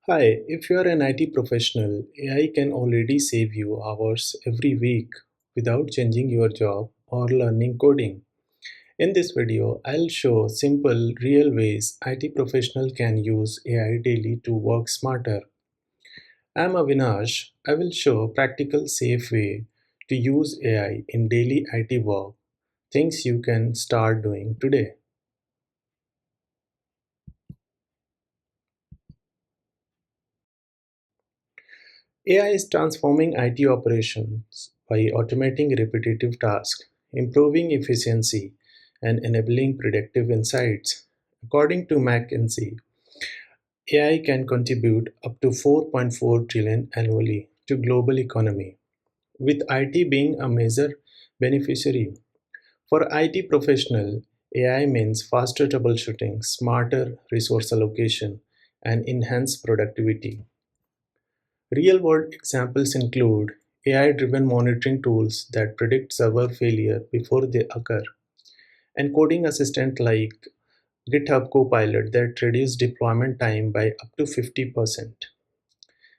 Hi, if you are an IT professional, AI can already save you hours every week without changing your job or learning coding. In this video, I'll show simple, real ways IT professional can use AI daily to work smarter. I'm Avinash. I will show practical, safe way to use AI in daily IT work, things you can start doing today. AI is transforming IT operations by automating repetitive tasks, improving efficiency, and enabling predictive insights. According to McKinsey, AI can contribute up to 4.4 trillion annually to global economy, with IT being a major beneficiary. For IT professional, AI means faster troubleshooting, smarter resource allocation, and enhanced productivity. Real world examples include AI driven monitoring tools that predict server failure before they occur, and coding assistant like GitHub Copilot that reduce deployment time by up to 50%.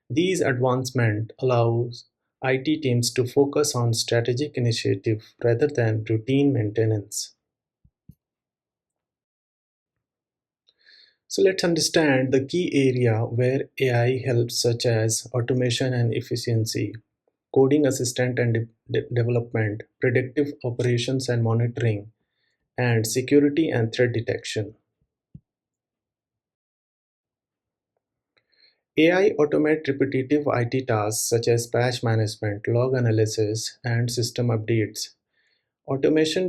These advancements allows IT teams to focus on strategic initiative rather than routine maintenance. So let's understand the key area where AI helps such as automation and efficiency, coding assistant and development, predictive operations and monitoring, and security and threat detection. AI automate repetitive IT tasks such as patch management, log analysis, and system updates. Automation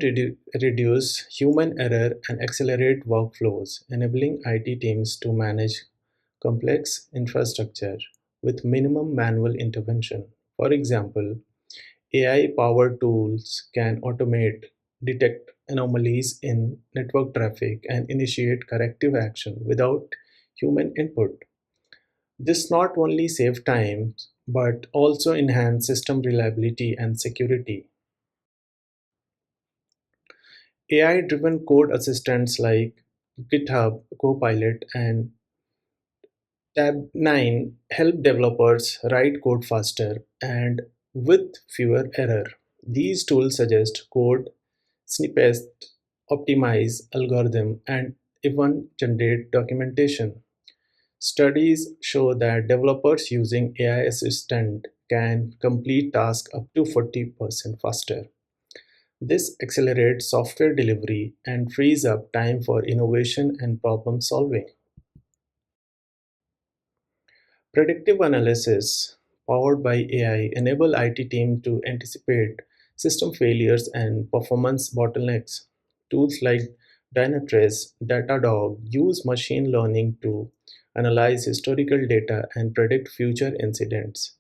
reduce human error and accelerate workflows, enabling IT teams to manage complex infrastructure with minimum manual intervention. For example, AI-powered tools can automate, detect anomalies in network traffic, and initiate corrective action without human input. This not only saves time but also enhance system reliability and security. AI-driven code assistants like GitHub Copilot and Tab 9 help developers write code faster and with fewer error. These tools suggest code snippets, optimize algorithm, and even generate documentation. Studies show that developers using AI assistant can complete tasks up to 40% faster. This accelerates software delivery and frees up time for innovation and problem solving. Predictive analysis powered by AI enable IT team to anticipate system failures and performance bottlenecks. Tools like Dynatrace, Datadog use machine learning to analyze historical data and predict future incidents.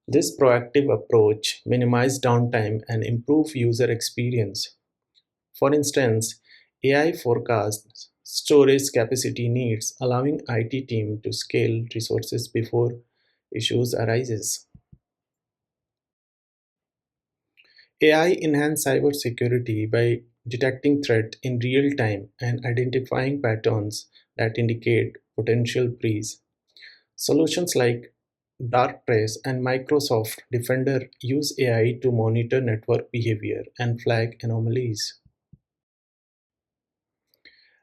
This proactive approach minimizes downtime and improves user experience. For instance, AI forecasts storage capacity needs, allowing IT team to scale resources before issues arises. AI enhance cybersecurity by detecting threat in real time and identifying patterns that indicate potential breach. Solutions like Darktrace and Microsoft Defender use AI to monitor network behavior and flag anomalies.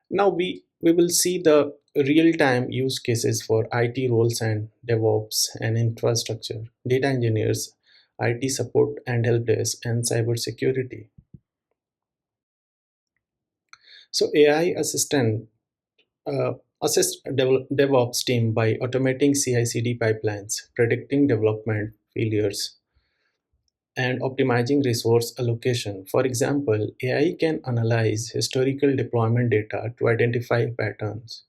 Now we will see the real-time use cases for IT roles and DevOps and infrastructure, data engineers, IT support and help desk, and cybersecurity. So AI assistant uh, assist DevOps team by automating CI/CD pipelines, predicting development failures, and optimizing resource allocation. For example, AI can analyze historical deployment data to identify patterns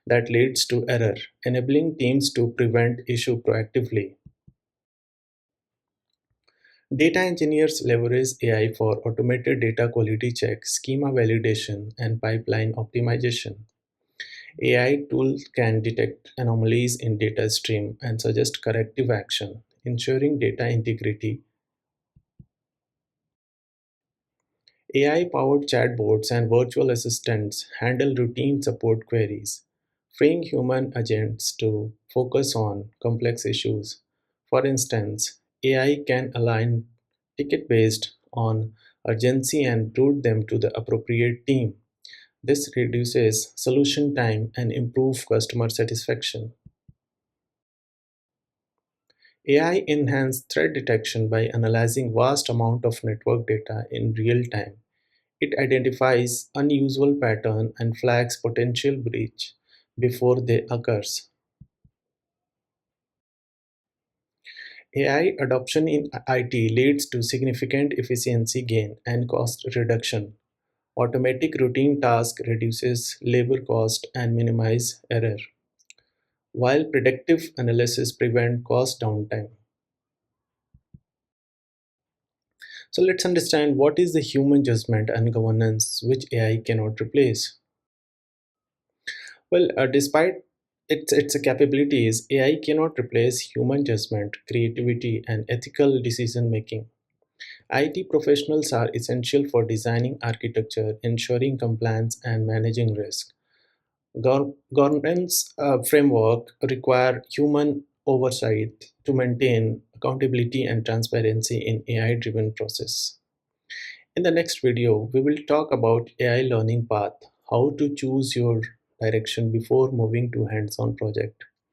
that leads to error, enabling teams to prevent issue proactively. Data engineers leverage AI for automated data quality check, schema validation, and pipeline optimization. AI tools can detect anomalies in data stream and suggest corrective action, ensuring data integrity. AI-powered chatbots and virtual assistants handle routine support queries, freeing human agents to focus on complex issues. For instance, AI can align ticket based on urgency and route them to the appropriate team. This reduces solution time and improves customer satisfaction. AI enhances threat detection by analyzing vast amount of network data in real time. It identifies unusual pattern and flags potential breach before they occurs. AI adoption in IT leads to significant efficiency gain and cost reduction. Automatic routine task reduces labor cost and minimize error, while predictive analysis prevent cost downtime. So let's understand what is the human judgment and governance which AI cannot replace. Well, despite its capabilities, AI cannot replace human judgment, creativity, and ethical decision making. IT professionals are essential for designing architecture, ensuring compliance, and managing risk. Governance framework require human oversight to maintain accountability and transparency in AI-driven process. In the next video, we will talk about AI learning path, how to choose your direction before moving to hands-on project.